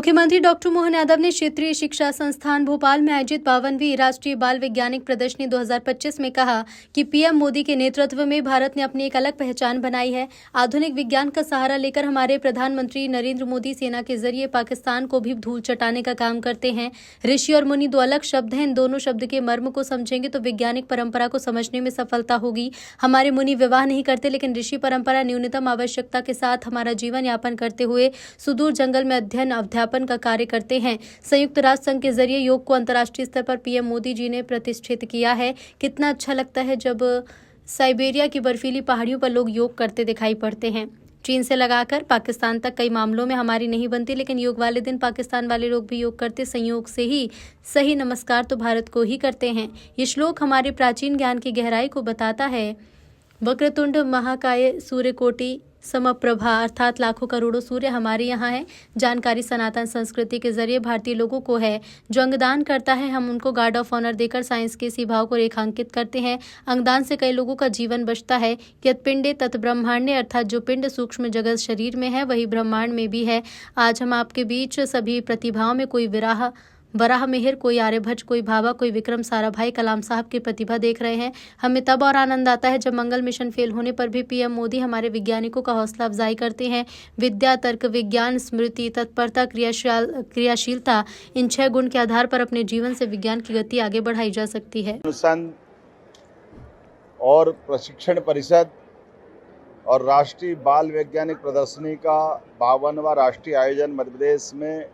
मुख्यमंत्री डॉक्टर मोहन यादव ने क्षेत्रीय शिक्षा संस्थान भोपाल में आयोजित 52वीं राष्ट्रीय बाल वैज्ञानिक प्रदर्शनी 2025 में कहा कि पीएम मोदी के नेतृत्व में भारत ने अपनी एक अलग पहचान बनाई है। आधुनिक विज्ञान का सहारा लेकर हमारे प्रधानमंत्री नरेंद्र मोदी सेना के जरिए पाकिस्तान को भी धूल चटाने का काम करते हैं। ऋषि और मुनि दो अलग शब्द हैं। इन दोनों शब्द के मर्म को समझेंगे तो वैज्ञानिक परंपरा को समझने में सफलता होगी। हमारे मुनि विवाह नहीं करते, लेकिन ऋषि परंपरा न्यूनतम आवश्यकता के साथ हमारा जीवन यापन करते हुए सुदूर जंगल में अध्ययन अध्यापन का कार्य करते हैं। संयुक्त राष्ट्र संघ के जरिए योग को अंतर्राष्ट्रीय स्तर पर पीएम मोदी जी ने प्रतिष्ठित किया है। कितना अच्छा लगता है जब साइबेरिया की बर्फीली पहाड़ियों पर लोग योग करते दिखाई पड़ते हैं। चीन से लगाकर पाकिस्तान तक कई मामलों में हमारी नहीं बनती, लेकिन योग वाले दिन पाकिस्तान वाले लोग भी योग करते संयोग से ही सही नमस्कार तो भारत को ही करते हैं। ये श्लोक हमारे प्राचीन ज्ञान की गहराई को बताता है। वक्रतुंड महाकाय सूर्यकोटि समप्रभा, अर्थात लाखों करोड़ों सूर्य हमारे यहाँ है। जानकारी सनातन संस्कृति के जरिए भारतीय लोगों को है। जो अंगदान करता है हम उनको गार्ड ऑफ ऑनर देकर साइंस के इसी भाव को रेखांकित करते हैं। अंगदान से कई लोगों का जीवन बचता है। यत् पिंडे तत् ब्रह्मांडे, अर्थात जो पिंड सूक्ष्म जगत शरीर में है वही ब्रह्मांड में भी है। आज हम आपके बीच सभी प्रतिभाओं में कोई वराह मिहिर, कोई आर्यभट्ट, कोई भाभा, कोई विक्रम साराभाई, कलाम साहब की प्रतिभा देख रहे हैं। हमें तब और आनंद आता है जब मंगल मिशन फेल होने पर भी पीएम मोदी हमारे वैज्ञानिकों का हौसला अफजाई करते हैं। विद्या, तर्क, विज्ञान, स्मृति, तत्परता, क्रियाशीलता, इन 6 गुण के आधार पर अपने जीवन से विज्ञान की गति आगे बढ़ाई जा सकती है। अनुसंधान और प्रशिक्षण परिषद और राष्ट्रीय बाल वैज्ञानिक प्रदर्शनी का 52वां राष्ट्रीय आयोजन मध्य प्रदेश में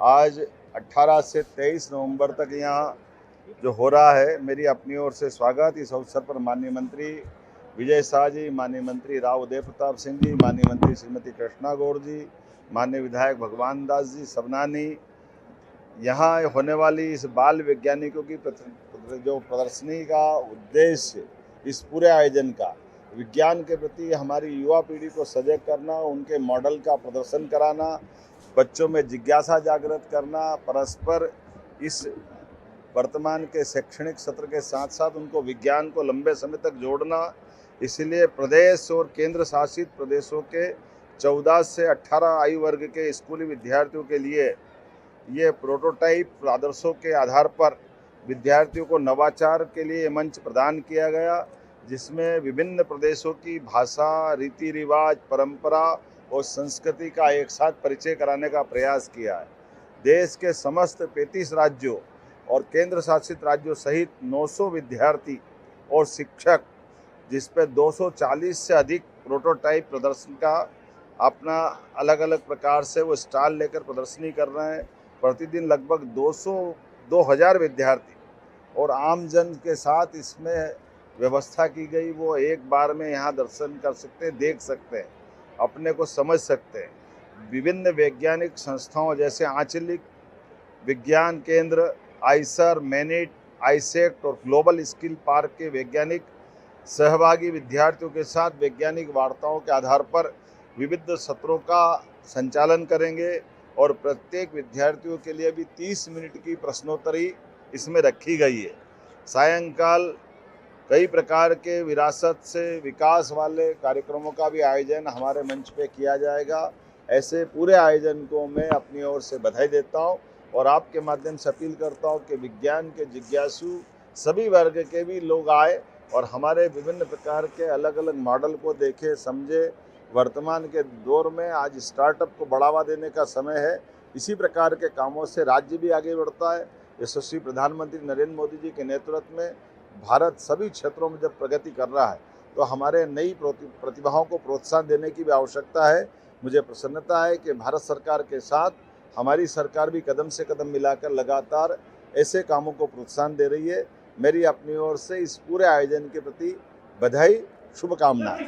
आज 18 से 23 नवंबर तक यहाँ जो हो रहा है, मेरी अपनी ओर से स्वागत। इस अवसर पर माननीय मंत्री विजय शाह जी, माननीय मंत्री राव उदय प्रताप सिंह जी, माननीय मंत्री श्रीमती कृष्णा गौड़ जी, माननीय विधायक भगवान दास जी सबनानी, यहाँ होने वाली इस बाल वैज्ञानिकों की जो प्रदर्शनी का उद्देश्य इस पूरे आयोजन का विज्ञान के प्रति हमारी युवा पीढ़ी को सजग करना, उनके मॉडल का प्रदर्शन कराना, बच्चों में जिज्ञासा जागृत करना, परस्पर इस वर्तमान के शैक्षणिक सत्र के साथ साथ उनको विज्ञान को लंबे समय तक जोड़ना। इसलिए प्रदेश और केंद्र शासित प्रदेशों के 14 से 18 आयु वर्ग के स्कूली विद्यार्थियों के लिए ये प्रोटोटाइप आदर्शों के आधार पर विद्यार्थियों को नवाचार के लिए मंच प्रदान किया गया, जिसमें विभिन्न प्रदेशों की भाषा, रीति रिवाज, परंपरा और संस्कृति का एक साथ परिचय कराने का प्रयास किया है। देश के समस्त 35 राज्यों और केंद्र शासित राज्यों सहित 900 विद्यार्थी और शिक्षक, जिस पे 240 से अधिक प्रोटोटाइप प्रदर्शन का अपना अलग अलग प्रकार से वो स्टॉल लेकर प्रदर्शनी कर रहे हैं। प्रतिदिन लगभग 2000 विद्यार्थी और आम जन के साथ इसमें व्यवस्था की गई, वो एक बार में यहाँ दर्शन कर सकते हैं, देख सकते हैं, अपने को समझ सकते हैं। विभिन्न वैज्ञानिक संस्थाओं जैसे आंचलिक विज्ञान केंद्र, आइसर, मैनिट, आइसेक्ट और ग्लोबल स्किल पार्क के वैज्ञानिक सहभागी विद्यार्थियों के साथ वैज्ञानिक वार्ताओं के आधार पर विविध सत्रों का संचालन करेंगे और प्रत्येक विद्यार्थियों के लिए भी 30 मिनट की प्रश्नोत्तरी इसमें रखी गई है। सायंकाल कई प्रकार के विरासत से विकास वाले कार्यक्रमों का भी आयोजन हमारे मंच पे किया जाएगा। ऐसे पूरे आयोजन को मैं अपनी ओर से बधाई देता हूं और आपके माध्यम से अपील करता हूं कि विज्ञान के जिज्ञासु सभी वर्ग के भी लोग आए और हमारे विभिन्न प्रकार के अलग अलग मॉडल को देखे, समझे। वर्तमान के दौर में आज स्टार्टअप को बढ़ावा देने का समय है। इसी प्रकार के कामों से राज्य भी आगे बढ़ता है। यशस्वी प्रधानमंत्री नरेंद्र मोदी जी के नेतृत्व में भारत सभी क्षेत्रों में जब प्रगति कर रहा है तो हमारे नई प्रतिभाओं को प्रोत्साहन देने की भी आवश्यकता है। मुझे प्रसन्नता है कि भारत सरकार के साथ हमारी सरकार भी कदम से कदम मिलाकर लगातार ऐसे कामों को प्रोत्साहन दे रही है। मेरी अपनी ओर से इस पूरे आयोजन के प्रति बधाई, शुभकामनाएं।